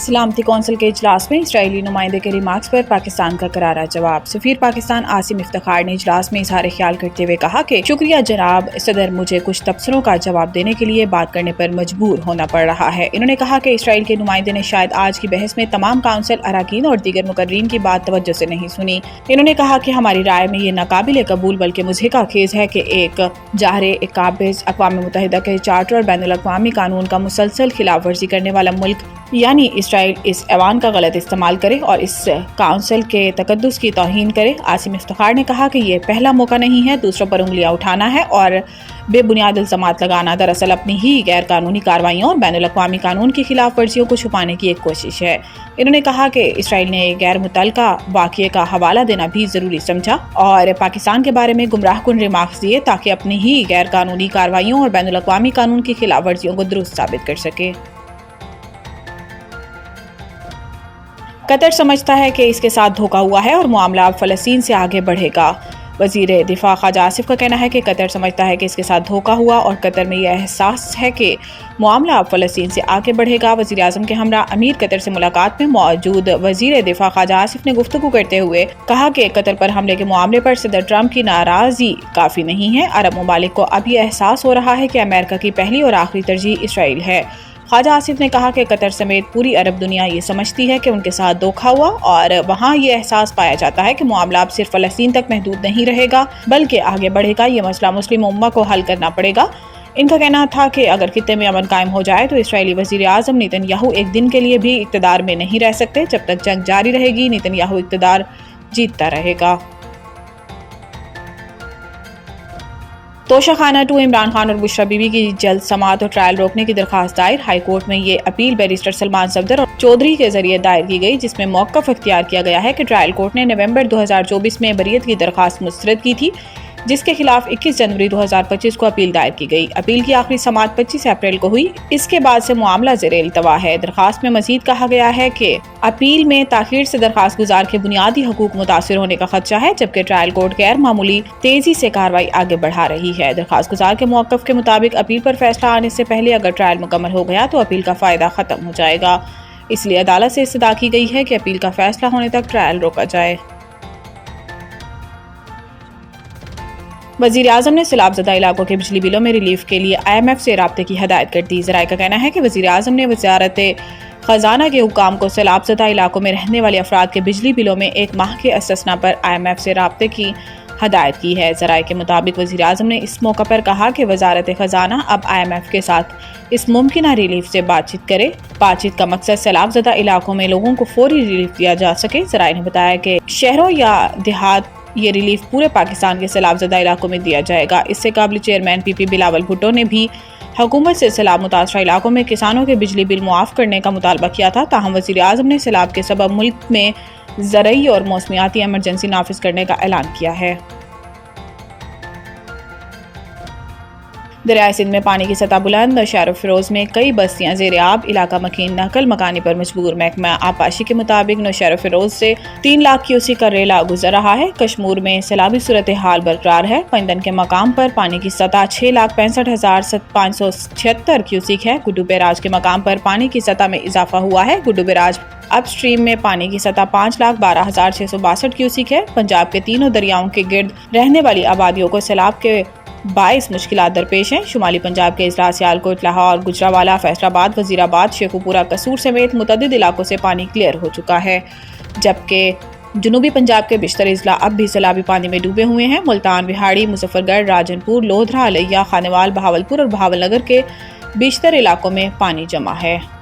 सलामती कौंसिल के इजलास में इसराइली नुमाइंदे के रिमार्क्स पर पाकिस्तान का करारा जवाब। सफीर पाकिस्तान आसिम इफ्तिखार ने इजलास में इजहार ख्याल करते हुए कहा कि शुक्रिया जनाब सदर, मुझे कुछ तबसरों का जवाब देने के लिए बात करने पर मजबूर होना पड़ रहा है। इन्होंने कहा कि इसराइल के नुमाइंदे ने शायद आज की बहस में तमाम काउंसिल अरकान और दीगर मुकर्रीन की बात तवज्जो से नहीं सुनी। इन्होंने कहा कि हमारी राय में ये नाकाबिल कबूल बल्कि मुज़हिका खेज है कि एक जाहरे काबिज अक़वाम मुत्तहिदा के चार्टर और बैनुल अक़वामी कानून का मुसलसल खिलाफ वर्जी करने वाला मुल्क यानी इसराइल इस ऐवान का गलत इस्तेमाल करे और इस काउंसिल के तकद्दुस की तौहीन करे। आसिम इफ्तिखार ने कहा कि ये पहला मौका नहीं है दूसरों पर उंगलियां उठाना है और बेबुनियाद इल्ज़ामात लगाना दरअसल अपनी ही गैर कानूनी कार्रवाइयों और बैनुल अक़वामी कानून की खिलाफ वर्जियों को छुपाने की एक कोशिश है। इन्होंने कहा कि इसराइल ने गैर मुतल्लका वाक़ये का हवाला देना भी ज़रूरी समझा और पाकिस्तान के बारे में गुमराहकुन रिमार्क्स दिए ताकि अपनी ही गैर कानूनी कार्रवाइयों और बैनुल अक़वामी कानून की खिलाफ वर्जियों को दुरुस्त साबित कर सके। कतर समझता है कि इसके साथ धोखा हुआ है और मामला अब फ़लस्तीन से आगे बढ़ेगा। वज़ीर दिफा ख्वाजा आसिफ का कहना है कि कतर समझता है कि इसके साथ धोखा हुआ और कतर में यह एहसास है कि मामला अब फ़लस्तीन से आगे बढ़ेगा। वज़ीर आज़म के हमरा अमीर कतर से मुलाकात में मौजूद वज़ीर दिफा ख्वाजा आसिफ ने गुफ्तगू करते हुए कहा कि कतर पर हमले के मामले पर सदर ट्रंप की नाराज़गी काफ़ी नहीं है। अरब ममालिक को अब यह एहसास हो रहा है कि अमेरिका की पहली और आखिरी तरजीह इसराइल है। ख्वाजा आसिफ ने कहा कि कतर समेत पूरी अरब दुनिया ये समझती है कि उनके साथ धोखा हुआ और वहाँ ये एहसास पाया जाता है कि मामला अब सिर्फ फ़लस्तीन तक महदूद नहीं रहेगा बल्कि आगे बढ़ेगा। ये मसला मुस्लिम उम्मा को हल करना पड़ेगा। इनका कहना था कि अगर खित्ते में अमन कायम हो जाए तो इसराइली वज़ीर आज़म नेतन्याहू एक दिन के लिए भी इक़्तिदार में नहीं रह सकते। जब तक जंग जारी रहेगी नेतन्याहू इक़्तिदार जीतता रहेगा। तोशा खाना 2 इमरान खान और बुशरा बीबी की जल्द समाअत और ट्रायल रोकने की दरख्वास्त दायर। हाई कोर्ट में ये अपील बैरिस्टर सलमान सफदर और चौधरी के जरिए दायर की गई, जिसमें मौक़िफ़ इख्तियार किया गया है कि ट्रायल कोर्ट ने नवंबर 2024 में बरीयत की दरख्वास्त मुस्तरद की थी, जिसके खिलाफ 21 जनवरी 2025 को अपील दायर की गई। अपील की आखिरी समाअत 25 अप्रैल को हुई। इसके बाद से मामला ज़ेरे इल्तवा है। दरख्वास्त में मजीद कहा गया है कि अपील में ताख़ीर से दरख्वास्त गुजार के बुनियादी हकूक मुतासिर होने का खदशा है, जबकि ट्रायल कोर्ट गैर मामूली तेजी से कार्रवाई आगे बढ़ा रही है। दरख्वास्त गुजार के मौक़िफ़ के मुताबिक अपील पर फैसला आने से पहले अगर ट्रायल मुकम्मल हो गया तो अपील का फ़ायदा ख़त्म हो जाएगा। इसलिए अदालत से इस्तदा की गई है कि अपील का फैसला होने तक ट्रायल रोका जाए। वज़ीर आज़म ने सैलाब-ज़दा इलाकों के बिजली बिलों में रिलीफ के लिए IMF से राब्ते की हदायत कर दी। ज़राए का कहना है कि वज़ीर आज़म ने वज़ारत ख़ज़ाना के हुक्काम को सैलाब-ज़दा इलाकों में रहने वाले अफराद के बिजली बिलों में एक माह के इस्तिस्ना पर IMF से राब्ते की हदायत की है। ज़राए के मुताबिक वज़ीर आज़म ने इस मौका पर कहा कि वज़ारत ख़ज़ाना अब IMF के साथ इस मुमकिन रिलीफ से बातचीत करे। बातचीत का मकसद सैलाब-ज़दा इलाकों में लोगों को फौरी रिलीफ दिया जा सके। ज़राए ने बताया कि शहरों या देहात ये रिलीफ पूरे पाकिस्तान के सैलाब-ज़दा इलाकों में दिया जाएगा। इससे काबिल चेयरमैन PP बिलावल भुट्टो ने भी हुकूमत से सैलाब मुतासरा इलाकों में किसानों के बिजली बिल मुआफ़ करने का मुतालबा किया था। ताहम वज़ीर आज़म ने सैलाब के सबब मुल्क में ज़रई और मौसमियाती एमरजेंसी नाफिज करने का ऐलान किया है। दरियाए सिंध में पानी की सतह बुलंद। नौशहर फिरोज में कई बस्तियां ज़ेरे आब, इलाका मकीन नकल मकानी पर मजबूर। महकमा आबपाशी के मुताबिक नौशहर फिरोज से 3 लाख क्यूसिक का रेला गुजर रहा है। कश्मीर में सैलाबी सूरत हाल बरकरार है। पंदन के मकाम पर पानी की सतह 6,65,576 क्यूसिक है। गुड्डू बैराज के मकाम पर पानी की सतह में इजाफा हुआ है। गुड्डू बैराज अप स्ट्रीम में पानी की सतह 5,12,662 क्यूसिक है। पंजाब के तीनों दरियाओं के गिर्द रहने वाली आबादियों को सैलाब के बाईस मुश्किलात दरपेश हैं। शुमाली पंजाब के अजला सियालकोट, लाहौर, गुजरावाला, फैसलाबाद, वजीराबाद, शेखुपुरा, कसूर समेत मुतअद्दिद इलाकों से पानी क्लियर हो चुका है, जबकि जनूबी पंजाब के बिश्तर अजला अब भी सैलाबी पानी में डूबे हुए हैं। मुल्तान, बिहाड़ी, मुजफ्फरगढ़, राजनपुर, लोधरा, अलैया, खानेवाल, बहावलपुर और बहावलनगर के बिश्तर इलाकों में पानी जमा है।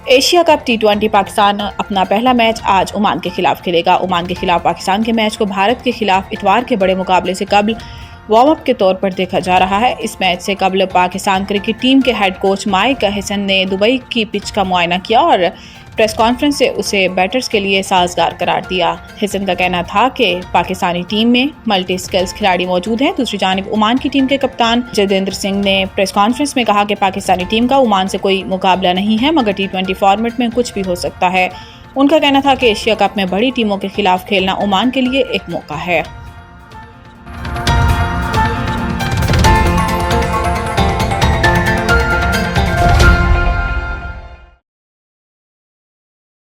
एशिया कप T20 पाकिस्तान अपना पहला मैच आज ओमान के खिलाफ खेलेगा। ओमान के खिलाफ पाकिस्तान के मैच को भारत के खिलाफ इतवार के बड़े मुकाबले से कबल वार्म अप के तौर पर देखा जा रहा है। इस मैच से कबल पाकिस्तान क्रिकेट टीम के हेड कोच माइक हसन ने दुबई की पिच का मुआयना किया और प्रेस कॉन्फ्रेंस से उसे बैटर्स के लिए साजगार करार दिया। हसन का कहना था कि पाकिस्तानी टीम में मल्टी स्किल्स खिलाड़ी मौजूद हैं। दूसरी जानिब ओमान की टीम के कप्तान जदेंद्र सिंह ने प्रेस कॉन्फ्रेंस में कहा कि पाकिस्तानी टीम का ओमान से कोई मुकाबला नहीं है, मगर T20 फॉर्मेट में कुछ भी हो सकता है। उनका कहना था कि एशिया कप में बड़ी टीमों के खिलाफ खेलना ओमान के लिए एक मौका है।